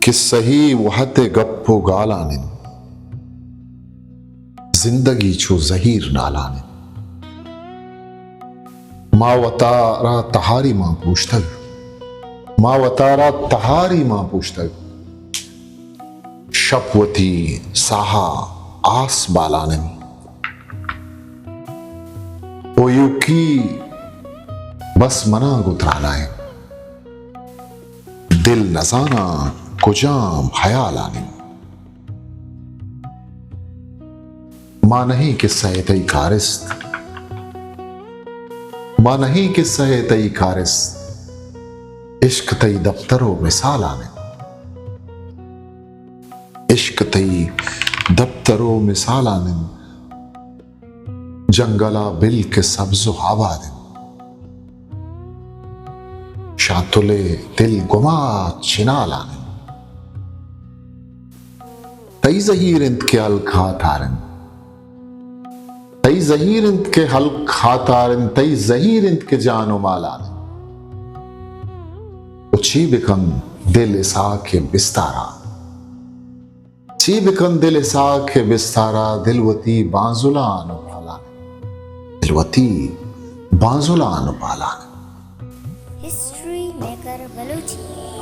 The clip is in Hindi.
कि सही वहते गप्पो गालाने जिंदगी छो जहीर नालाने माँ वतारा तहारी माँ पूछतग माँ वतारा तहारी माँ पूछतग शपवती साहा आस बालाने ओ युकी बस मना गुतराना है दिल नजाना कुजाम हयालाने मां नहीं किस्सा तई कारिस्त मां नहीं किस्सा तई कारिस्त इश्क तई दफ्तरों मिसाल आने इश्क तई दफ्तरों मिसाल आने जंगला बिल के सब्जो हवा दे शातुले दिल गुमा चिनालाने तई जहीर इंत के अल खातारन तई जहीर इंत के हल खातारन तई जहीर इंत के जानो मालाने उची बिकन दिल इसा के बिस्तारा ची बिकन दिल इसा के बिस्तारा दिलवती बांजुला अनुपालाने दिलवती बांजुला अनुपालाने हिस्ट्री मेकर बलूची।